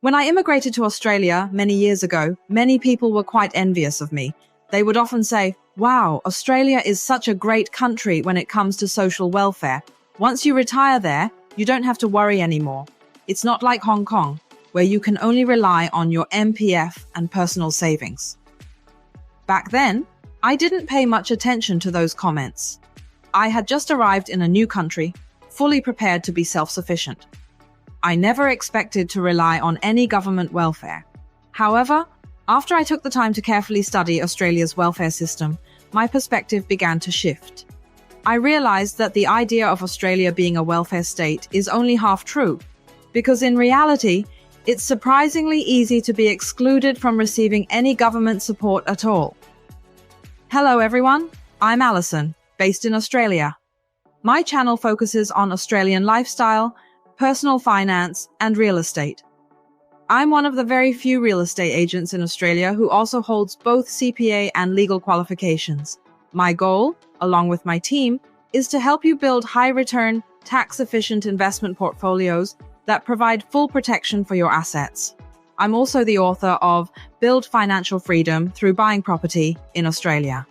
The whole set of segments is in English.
When I immigrated to Australia many years ago, many people were quite envious of me. They would often say, "Wow, Australia is such a great country when it comes to social welfare. Once you retire there, you don't have to worry anymore. It's not like Hong Kong, where you can only rely on your MPF and personal savings." Back then, I didn't pay much attention to those comments. I had just arrived in a new country, fully prepared to be self-sufficient. I never expected to rely on any government welfare. However, after I took the time to carefully study Australia's welfare system, my perspective began to shift. I realized that the idea of Australia being a welfare state is only half true, because in reality, it's surprisingly easy to be excluded from receiving any government support at all. Hello everyone, I'm Alison, based in Australia. My channel focuses on Australian lifestyle, personal finance, and real estate. I'm one of the very few real estate agents in Australia who also holds both CPA and legal qualifications. My goal, along with my team, is to help you build high-return, tax-efficient investment portfolios that provide full protection for your assets. I'm also the author of Build Financial Freedom Through Buying Property in Australia.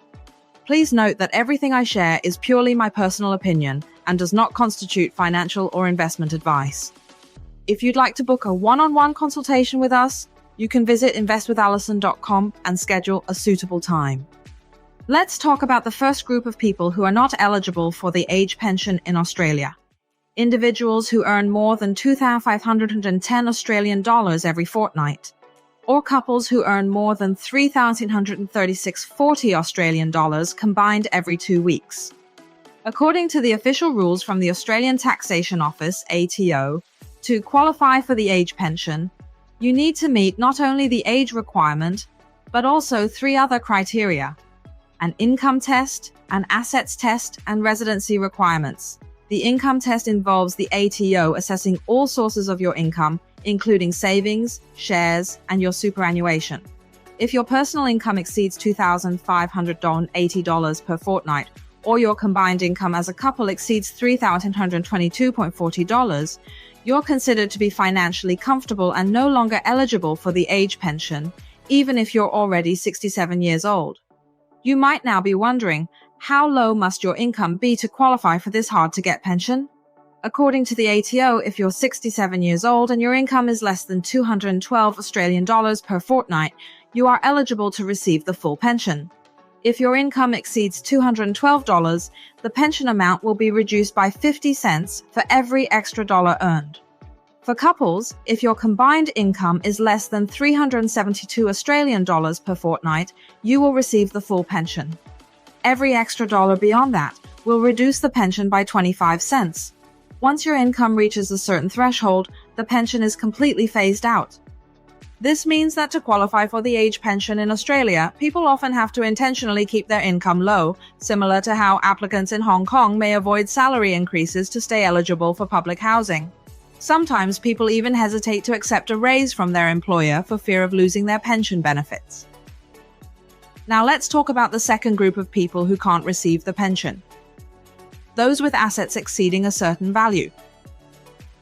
Please note that everything I share is purely my personal opinion and does not constitute financial or investment advice. If you'd like to book a one-on-one consultation with us, you can visit investwithalison.com and schedule a suitable time. Let's talk about the first group of people who are not eligible for the age pension in Australia. Individuals who earn more than 2,510 Australian dollars every fortnight, or couples who earn more than 3,136.40 Australian dollars combined every 2 weeks. According to the official rules from the Australian Taxation Office, ATO, to qualify for the age pension, you need to meet not only the age requirement, but also 3 other criteria: an income test, an assets test, and residency requirements. The income test involves the ATO assessing all sources of your income, including savings, shares, and your superannuation. If your personal income exceeds $2,580 per fortnight, or your combined income as a couple exceeds $3,122.40, you're considered to be financially comfortable and no longer eligible for the age pension, even if you're already 67 years old. You might now be wondering, how low must your income be to qualify for this hard-to-get pension? According to the ATO, if you're 67 years old and your income is less than 212 Australian dollars per fortnight, you are eligible to receive the full pension. If your income exceeds $212, the pension amount will be reduced by 50 cents for every extra dollar earned. For couples, if your combined income is less than 372 Australian dollars per fortnight, you will receive the full pension. Every extra dollar beyond that will reduce the pension by 25 cents. Once your income reaches a certain threshold, the pension is completely phased out. This means that to qualify for the age pension in Australia, people often have to intentionally keep their income low, similar to how applicants in Hong Kong may avoid salary increases to stay eligible for public housing. Sometimes people even hesitate to accept a raise from their employer for fear of losing their pension benefits. Now let's talk about the second group of people who can't receive the pension: those with assets exceeding a certain value.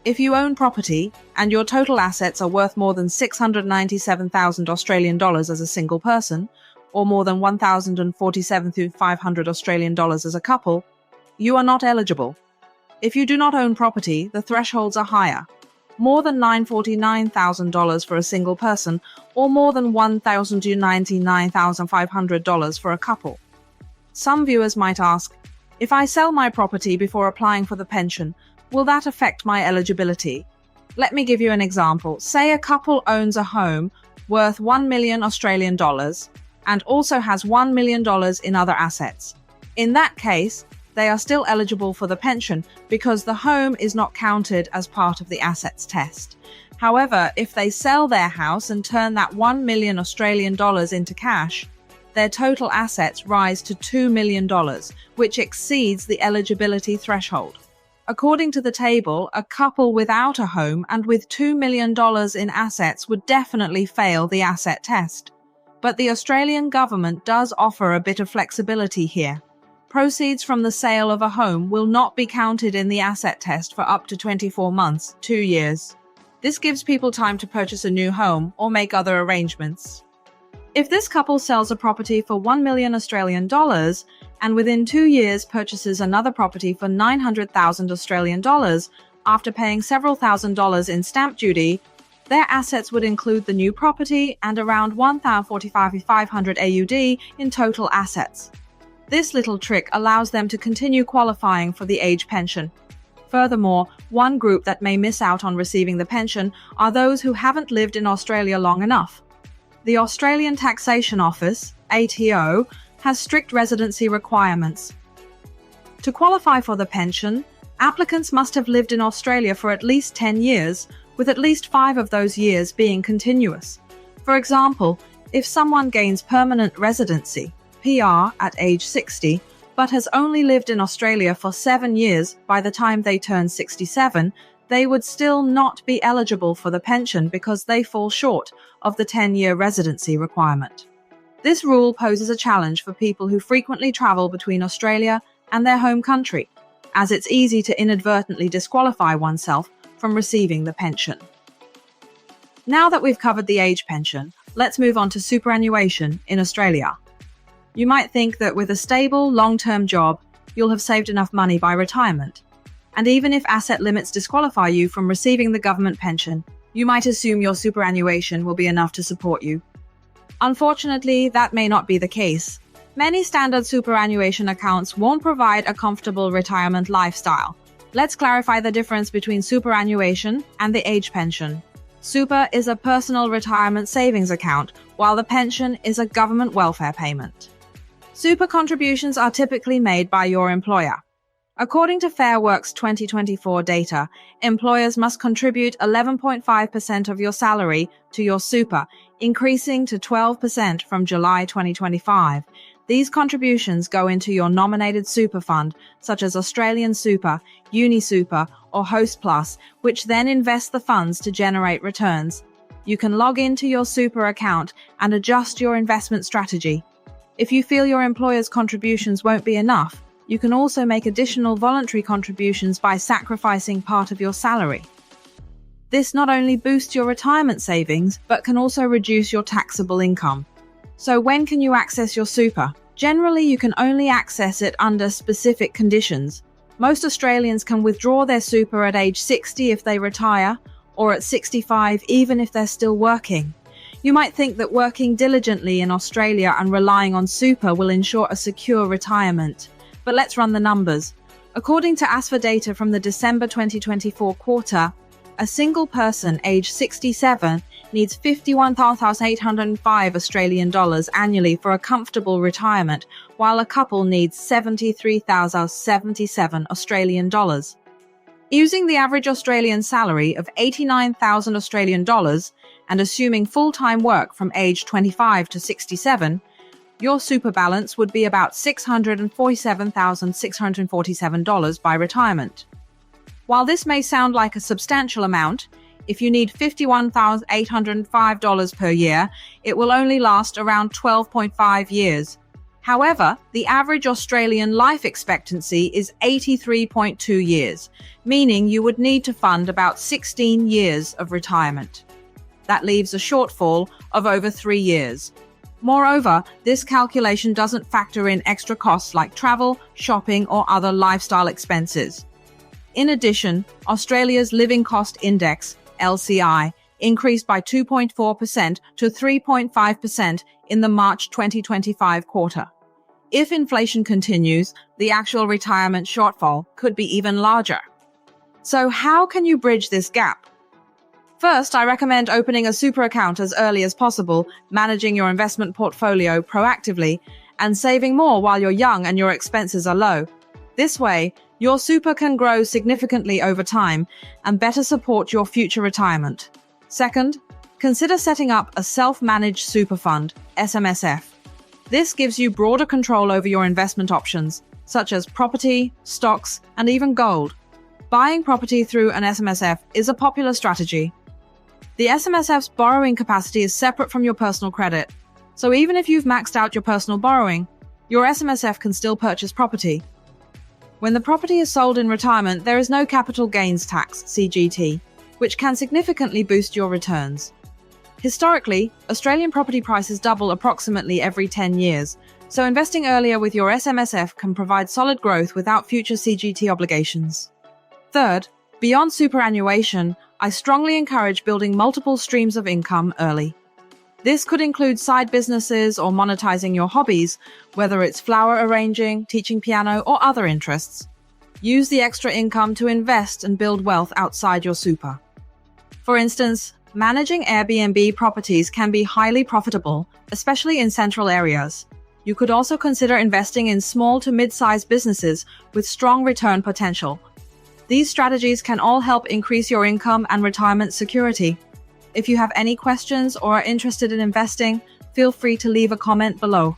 If you own property and your total assets are worth more than 697,000 Australian dollars as a single person, or more than 1,047,500 Australian dollars as a couple, you are not eligible. If you do not own property, the thresholds are higher: more than $949,000 for a single person, or more than $1,099,500 for a couple. Some viewers might ask, if I sell my property before applying for the pension, will that affect my eligibility? Let me give you an example. Say a couple owns a home worth 1 million Australian dollars and also has $1 million in other assets. In that case, they are still eligible for the pension because the home is not counted as part of the assets test. However, if they sell their house and turn that 1 million Australian dollars into cash, their total assets rise to $2 million, which exceeds the eligibility threshold. According to the table, a couple without a home and with $2 million in assets would definitely fail the asset test. But the Australian government does offer a bit of flexibility here. Proceeds from the sale of a home will not be counted in the asset test for up to 24 months, 2 years. This gives people time to purchase a new home or make other arrangements. If this couple sells a property for $1 million Australian dollars and within 2 years purchases another property for 900,000 Australian dollars after paying several $1,000s in stamp duty, their assets would include the new property and around 1,045,500 AUD in total assets. This little trick allows them to continue qualifying for the age pension. Furthermore, one group that may miss out on receiving the pension are those who haven't lived in Australia long enough. The Australian Taxation Office, ATO, has strict residency requirements. To qualify for the pension, applicants must have lived in Australia for at least 10 years, with at least 5 of those years being continuous. For example, if someone gains permanent residency, PR, at age 60, but has only lived in Australia for 7 years by the time they turn 67, they would still not be eligible for the pension because they fall short of the 10-year residency requirement. This rule poses a challenge for people who frequently travel between Australia and their home country, as it's easy to inadvertently disqualify oneself from receiving the pension. Now that we've covered the age pension, let's move on to superannuation in Australia. You might think that with a stable, long-term job, you'll have saved enough money by retirement. And even if asset limits disqualify you from receiving the government pension, you might assume your superannuation will be enough to support you. Unfortunately, that may not be the case. Many standard superannuation accounts won't provide a comfortable retirement lifestyle. Let's clarify the difference between superannuation and the age pension. Super is a personal retirement savings account, while the pension is a government welfare payment. Super contributions are typically made by your employer. According to Fair Work's 2024 data, employers must contribute 11.5% of your salary to your super, increasing to 12% from July 2025. These contributions go into your nominated super fund, such as Australian Super, UniSuper, or Hostplus, which then invest the funds to generate returns. You can log into your super account and adjust your investment strategy. If you feel your employer's contributions won't be enough, you can also make additional voluntary contributions by sacrificing part of your salary. This not only boosts your retirement savings, but can also reduce your taxable income. So when can you access your super? Generally, you can only access it under specific conditions. Most Australians can withdraw their super at age 60 if they retire, or at 65 even if they're still working. You might think that working diligently in Australia and relying on super will ensure a secure retirement. But let's run the numbers. According to ASFA data from the December 2024 quarter, a single person aged 67 needs 51,805 Australian dollars annually for a comfortable retirement, while a couple needs 73,077 Australian dollars. Using the average Australian salary of 89,000 Australian dollars and assuming full-time work from age 25 to 67, your super balance would be about $647,647 by retirement. While this may sound like a substantial amount, if you need $51,805 per year, it will only last around 12.5 years. However, the average Australian life expectancy is 83.2 years, meaning you would need to fund about 16 years of retirement. That leaves a shortfall of over 3 years. Moreover, this calculation doesn't factor in extra costs like travel, shopping, or other lifestyle expenses. In addition, Australia's Living Cost Index, LCI, increased by 2.4% to 3.5% in the March 2025 quarter. If inflation continues, the actual retirement shortfall could be even larger. So how can you bridge this gap? First, I recommend opening a super account as early as possible, managing your investment portfolio proactively, and saving more while you're young and your expenses are low. This way, your super can grow significantly over time and better support your future retirement. Second, consider setting up a self-managed super fund, SMSF. This gives you broader control over your investment options, such as property, stocks, and even gold. Buying property through an SMSF is a popular strategy. The SMSF's borrowing capacity is separate from your personal credit, so even if you've maxed out your personal borrowing, your SMSF can still purchase property. When the property is sold in retirement, there is no capital gains tax, CGT. which can significantly boost your returns. Historically, Australian property prices double approximately every 10 years, so investing earlier with your SMSF can provide solid growth without future CGT obligations. Third, beyond superannuation, I strongly encourage building multiple streams of income early. This could include side businesses or monetizing your hobbies, whether it's flower arranging, teaching piano, or other interests. Use the extra income to invest and build wealth outside your super. For instance, managing Airbnb properties can be highly profitable, especially in central areas. You could also consider investing in small to mid-sized businesses with strong return potential. These strategies can all help increase your income and retirement security. If you have any questions or are interested in investing, feel free to leave a comment below.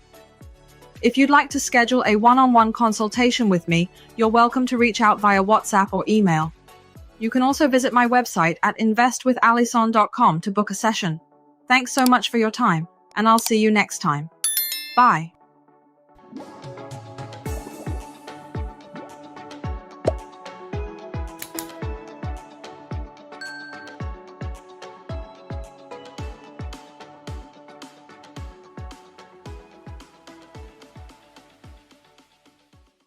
If you'd like to schedule a one-on-one consultation with me, you're welcome to reach out via WhatsApp or email. You can also visit my website at investwithalison.com to book a session. Thanks so much for your time, and I'll see you next time. Bye.